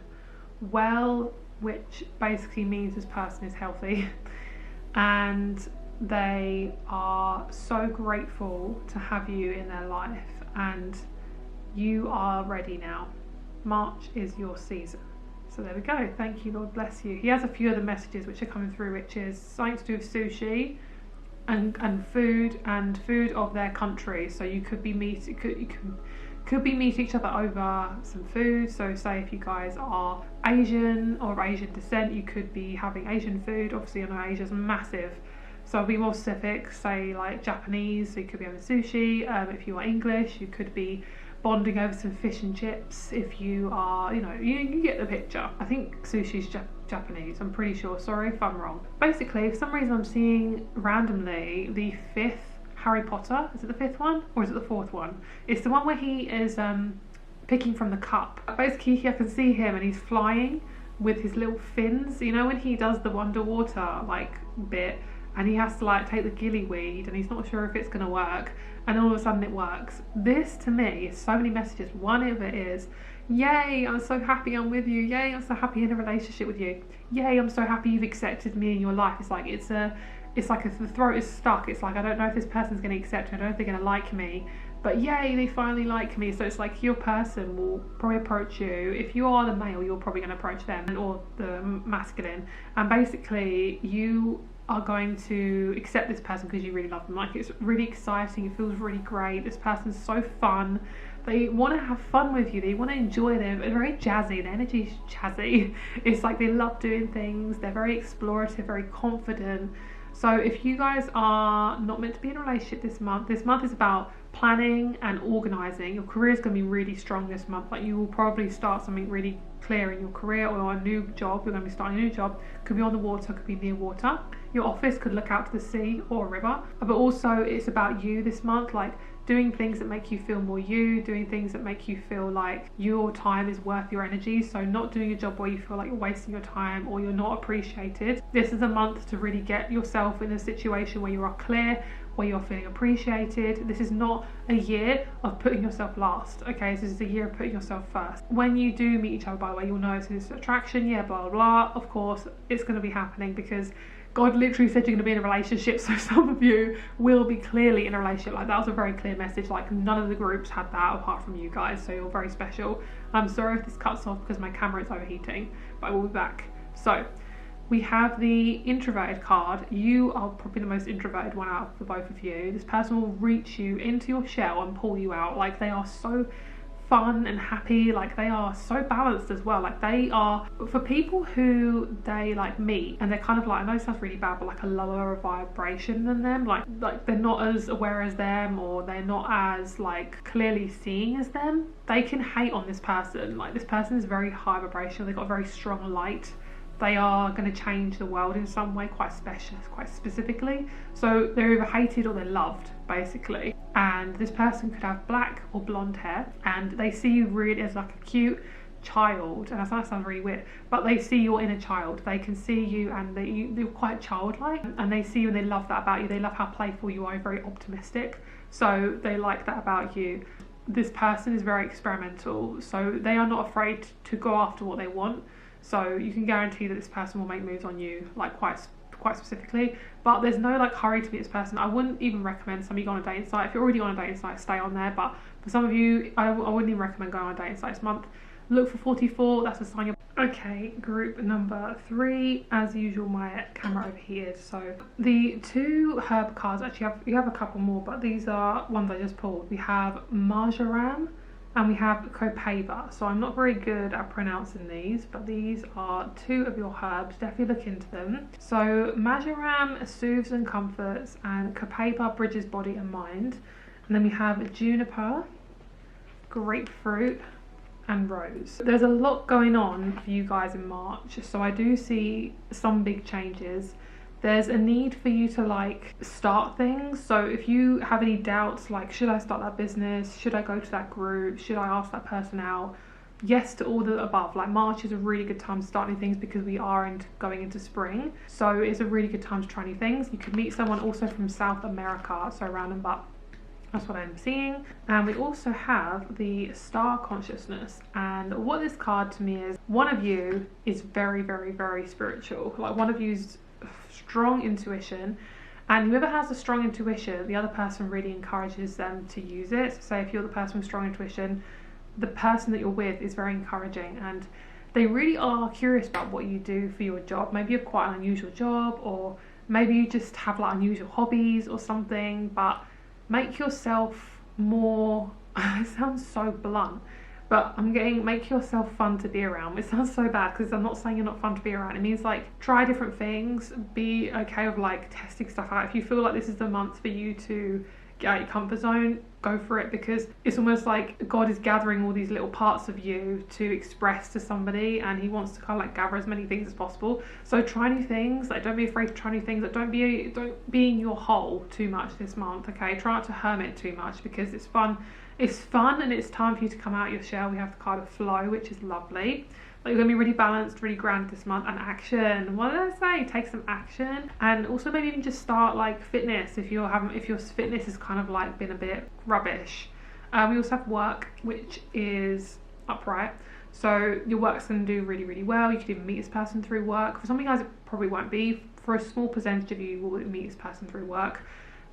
well, which basically means this person is healthy. And they are so grateful to have you in their life, and you are ready now. March is your season. So there we go. Thank you, Lord bless you. He has a few other messages which are coming through, which is something to do with sushi and food of their country. So you could be could be meeting each other over some food. So say if you guys are Asian or of Asian descent, you could be having Asian food. Obviously I know Asia's massive, so I'll be more specific, say like Japanese, so you could be having sushi. If you are English, you could be bonding over some fish and chips. If you are, you get the picture. I think sushi's Japanese, I'm pretty sure. Sorry if I'm wrong. Basically, for some reason I'm seeing randomly the 5th Harry Potter. Is it the 5th one? Or is it the 4th one? It's the one where he is picking from the cup. Basically, I can see him and he's flying with his little fins. You know when he does the underwater like bit, and he has to like take the gillyweed and he's not sure if it's going to work, and all of a sudden it works. This to me is so many messages. One of it is, yay, I'm so happy I'm with you. Yay, I'm so happy in a relationship with you. Yay, I'm so happy you've accepted me in your life. It's like if the throat is stuck. It's like, I don't know if this person's going to accept me. I don't know if they're going to like me, but yay, they finally like me. So it's like your person will probably approach you. If you are the male, you're probably going to approach them, or the masculine, and basically you are going to accept this person because you really love them. Like, it's really exciting, it feels really great. This person's so fun. They want to have fun with you. They want to enjoy them. They're very jazzy. The energy is jazzy. It's like they love doing things. They're very explorative, very confident. So if you guys are not meant to be in a relationship this month is about planning and organising. Your career is going to be really strong this month. Like, you will probably start something really clear in your career, or a new job. You're going to be starting a new job. Could be on the water, could be near water. Your office could look out to the sea or a river. But also it's about you this month, like doing things that make you feel more you, doing things that make you feel like your time is worth your energy. So not doing a job where you feel like you're wasting your time or you're not appreciated. This is a month to really get yourself in a situation where you are clear, where you're feeling appreciated. This is not a year of putting yourself last, okay? This is a year of putting yourself first. When you do meet each other, by the way, you'll notice this attraction, yeah, blah, blah, blah. Of course, it's going to be happening because God literally said you're going to be in a relationship, so some of you will be clearly in a relationship. Like, that was a very clear message. Like, none of the groups had that apart from you guys, so you're very special. I'm sorry if this cuts off because my camera is overheating, but I will be back. So we have the introverted card. You are probably the most introverted one out of the both of you. This person will reach you into your shell and pull you out. Like, they are so fun and happy, like they are so balanced as well. Like, they are, for people who they like meet and they're kind of like, I know it sounds really bad, but like a lower vibration than them, like they're not as aware as them, or they're not as like clearly seeing as them, they can hate on this person. Like, this person is very high vibration, they've got a very strong light. They are going to change the world in some way, quite specifically. So they're either hated or they're loved, basically. And this person could have black or blonde hair, and they see you really as like a cute child. And that sounds really weird, but they see your inner child. They can see you, and they're quite childlike, and they see you and they love that about you. They love how playful you are. You're very optimistic, so they like that about you. This person is very experimental, so they are not afraid to go after what they want. So you can guarantee that this person will make moves on you, like quite specifically. But there's no like hurry to meet this person. I wouldn't even recommend some of you go on a dating site. If you're already on a dating site, stay on there. But for some of you, I wouldn't even recommend going on a dating site this month. Look for 44. That's a sign. Okay, group number 3. As usual, my camera overheated. So the 2 herb cards, actually you have a couple more, but these are ones I just pulled. We have marjoram and we have copaiba. So I'm not very good at pronouncing these, but these are 2 of your herbs. Definitely look into them. So marjoram soothes and comforts, and copaiba bridges body and mind. And then we have juniper, grapefruit, and rose. There's a lot going on for you guys in March, so I do see some big changes. There's a need for you to like start things. So if you have any doubts, like, should I start that business? Should I go to that group? Should I ask that person out? Yes to all the above. Like, March is a really good time to start new things because we are going into spring. So it's a really good time to try new things. You could meet someone also from South America, so random, but that's what I'm seeing. And we also have the star consciousness, and what this card to me is, one of you is very, very, very spiritual. Like, one of you's strong intuition, and whoever has a strong intuition, the other person really encourages them to use it. So say if you're the person with strong intuition, the person that you're with is very encouraging, and they really are curious about what you do for your job. Maybe you have quite an unusual job, or maybe you just have like unusual hobbies or something, but make yourself more, it sounds so blunt, but I'm getting, make yourself fun to be around. It sounds so bad because I'm not saying you're not fun to be around. It means like try different things, be okay with like testing stuff out. If you feel like this is the month for you to get out your comfort zone, go for it, because it's almost like God is gathering all these little parts of you to express to somebody, and he wants to kind of like gather as many things as possible. So try new things. Like, don't be afraid to try new things. Like, don't be in your hole too much this month, okay? Try not to hermit too much, because it's fun. It's fun, and it's time for you to come out of your shell. We have the card of flow, which is lovely. Like, you're going to be really balanced, really grounded this month. And action. What did I say? Take some action. And also maybe even just start like fitness if your fitness has kind of like been a bit rubbish. We also have work, which is upright. So your work's going to do really, really well. You could even meet this person through work. For some of you guys, it probably won't be. For a small percentage of you, will meet this person through work,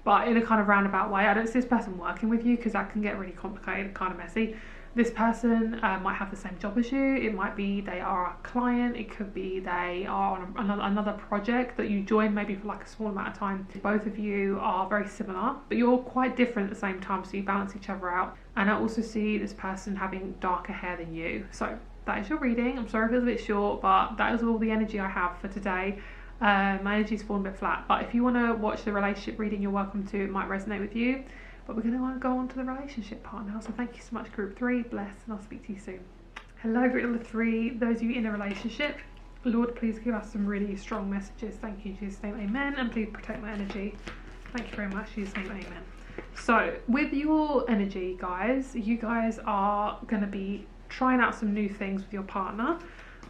but in a kind of roundabout way. I don't see this person working with you because that can get really complicated and kind of messy. This person might have the same job as you. It might be they are a client. It could be they are on another project that you join maybe for like a small amount of time. Both of you are very similar, but you're quite different at the same time, so you balance each other out. And I also see this person having darker hair than you. So that is your reading. I'm sorry if it was a bit short, but that is all the energy I have for today. My energy's fallen a bit flat, but if you want to watch the relationship reading, you're welcome to. It might resonate with you. But we're going to go on to the relationship part now. So thank you so much, group 3. Bless, and I'll speak to you soon. Hello, group number 3. Those of you in a relationship, Lord, please give us some really strong messages. Thank you, Jesus' name, amen. And please protect my energy. Thank you very much, Jesus' name, amen. So with your energy, guys, you guys are going to be trying out some new things with your partner.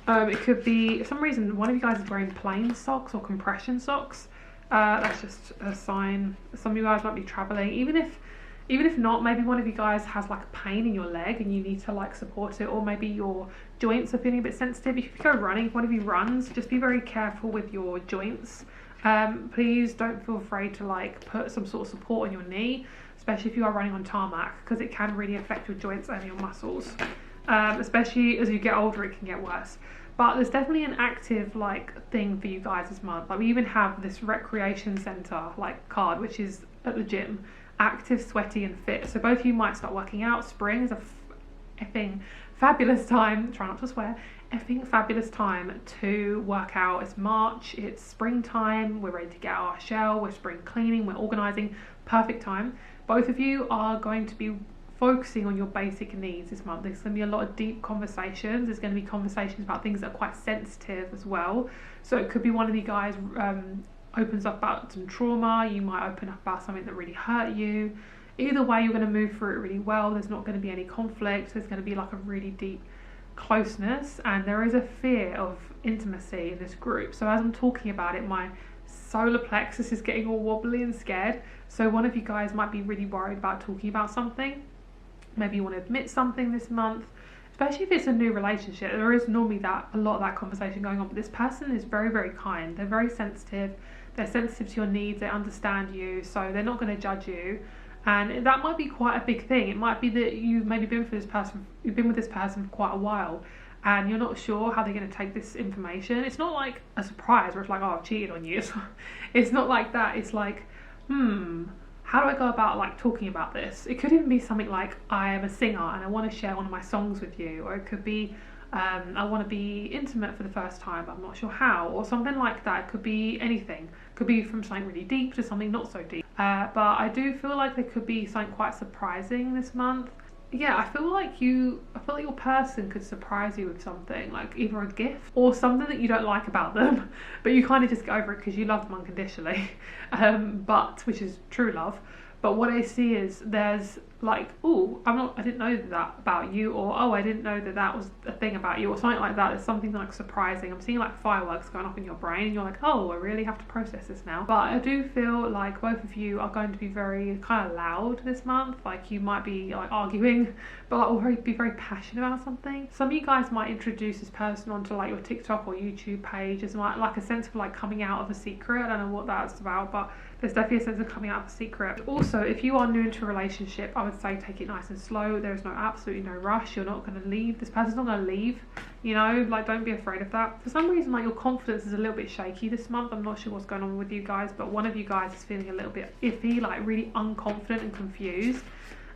It could be, for some reason, one of you guys is wearing plain socks or compression socks. That's just a sign. Some of you guys might be traveling. Even if not, maybe one of you guys has like a pain in your leg and you need to like support it, or maybe your joints are feeling a bit sensitive. If you go running, if one of you runs, just be very careful with your joints. Please don't feel afraid to like put some sort of support on your knee, especially if you are running on tarmac, because it can really affect your joints and your muscles. Especially as you get older, it can get worse. But there's definitely an active like thing for you guys this month. Like we even have this recreation centre like card, which is at the gym, active, sweaty and fit. So both of you might start working out. Spring is a effing fabulous time, try not to swear, effing fabulous time to work out. It's March, it's springtime, we're ready to get out our shell, we're spring cleaning, we're organising, perfect time. Both of you are going to be focusing on your basic needs this month. There's going to be a lot of deep conversations. There's going to be conversations about things that are quite sensitive as well. So it could be one of you guys opens up about some trauma. You might open up about something that really hurt you. Either way, you're going to move through it really well. There's not going to be any conflict. There's going to be like a really deep closeness, and there is a fear of intimacy in this group. So as I'm talking about it, my solar plexus is getting all wobbly and scared. So one of you guys might be really worried about talking about something. Maybe you want to admit something this month, especially if it's a new relationship. There is normally a lot of that conversation going on, but this person is very, very kind. They're very sensitive. They're sensitive to your needs. They understand you, so they're not going to judge you. And that might be quite a big thing. It might be that you've maybe been with this person for quite a while, and you're not sure how they're going to take this information. It's not like a surprise where it's like, oh, I've cheated on you. It's not like that. It's like, how do I go about like talking about this? It could even be something like, I am a singer and I want to share one of my songs with you, or it could be I want to be intimate for the first time, but I'm not sure how, or something like that. It could be anything. It could be from something really deep to something not so deep. But I do feel like there could be something quite surprising this month. Yeah, I feel like your person could surprise you with something, like either a gift or something that you don't like about them, but you kind of just get over it because you love them unconditionally, which is true love. But what I see is there's like, oh, I didn't know that about you, or oh, I didn't know that was a thing about you, or something like that. There's something like surprising. I'm seeing like fireworks going off in your brain, and you're like, oh, I really have to process this now. But I do feel like both of you are going to be very kind of loud this month. Like you might be like arguing, but like be very passionate about something. Some of you guys might introduce this person onto like your TikTok or YouTube page as like a sense of like coming out of a secret. I don't know what that's about, but there's definitely a sense of coming out of a secret. Also, if you are new into a relationship, I would say take it nice and slow. There is absolutely no rush. You're not going to leave. This person's not going to leave. You know, like don't be afraid of that. For some reason, like your confidence is a little bit shaky this month. I'm not sure what's going on with you guys, but one of you guys is feeling a little bit iffy, like really unconfident and confused.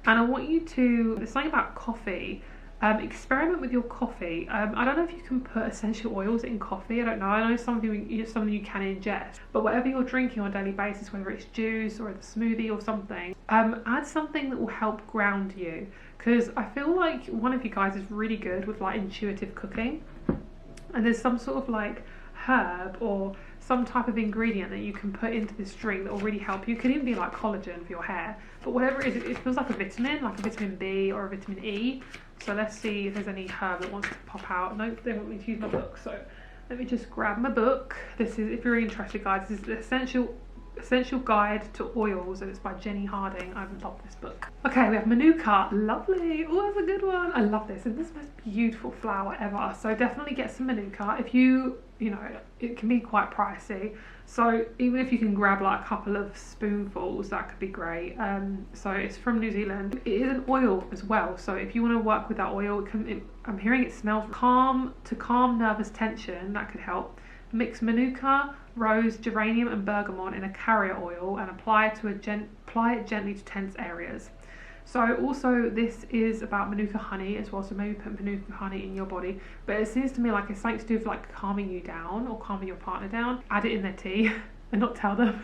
And I want you to, there's something about coffee. Experiment with your coffee. I don't know if you can put essential oils in coffee. I don't know. I know something you can ingest. But whatever you're drinking on a daily basis, whether it's juice or a smoothie or something, add something that will help ground you. Because I feel like one of you guys is really good with like intuitive cooking. And there's some sort of like herb or some type of ingredient that you can put into this drink that will really help you. It could even be like collagen for your hair. But whatever it is, it feels like a vitamin B or a vitamin E. So let's see if there's any herb that wants to pop out. Nope, they want me to use my book. So let me just grab my book. This is, if you're interested guys, this is the Essential Guide to Oils, and it's by Jenny Harding. I love this book. Okay, we have Manuka. Lovely. Oh, that's a good one. I love this. And this is the most beautiful flower ever. So definitely get some Manuka. If you know, it can be quite pricey. So even if you can grab like a couple of spoonfuls, that could be great. So it's from New Zealand. It is an oil as well. So if you want to work with that oil, I'm hearing it smells calm nervous tension. That could help. Mix Manuka, rose, geranium and bergamot in a carrier oil and apply it gently to tense areas. So also this is about Manuka honey as well, so maybe put Manuka honey in your body. But it seems to me like it's something to do with like calming you down or calming your partner down. Add it in their tea and not tell them.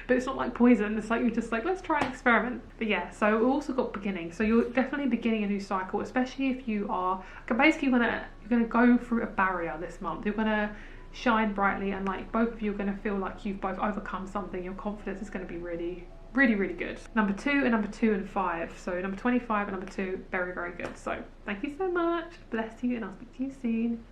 But it's not like poison, it's like you're just like, let's try an experiment. But yeah, so we've also got beginning. So you're definitely beginning a new cycle, especially if you are basically you're gonna go through a barrier this month. You're gonna shine brightly, and like both of you are going to feel like you've both overcome something. Your confidence is going to be really, really, really good. Number 2 and number 2 and 5. So number 25 and number 2, very, very good. So thank you so much. Bless you, and I'll speak to you soon.